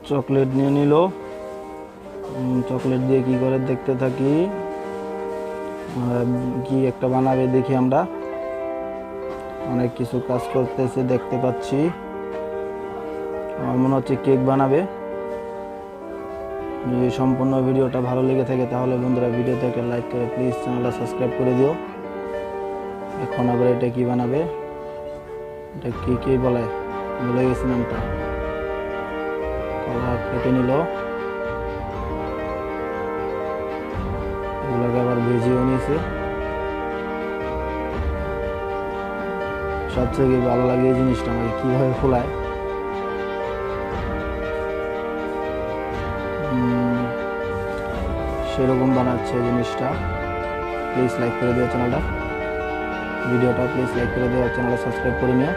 Chocolate নিয়ে নিল। Chocolate দিয়ে কি করে দেখতে থাকি। কি একটা বানাবে দেখি আমরা। অনেক কিছু কাজ করতেছে দেখতে পাচ্ছি। আমার মনে হচ্ছে কেক বানাবে। যদি সম্পূর্ণ ভিডিওটা ভালো লেগে থাকে তাহলে বন্ধুরা ভিডিওতে একটা লাইক করে প্লিজ চ্যানেলটা সাবস্ক্রাইব করে দিও। এখন আবার এটা কি বানাবে, এটা কি বলে ভুলে গেছি নামটা। কলা কেটে নিল, এগুলোকে আবার ভেজেও নিয়েছে। সবথেকে ভালো লাগে এই জিনিসটা, আমাকে কিভাবে ফোলায়। সেরকম বানাচ্ছে জিনিসটা। প্লিজ লাইক করে দিও চ্যানেলটা, ভিডিওটা প্লিজ লাইক করে দিও, চ্যানেলটা সাবস্ক্রাইব করে নিও।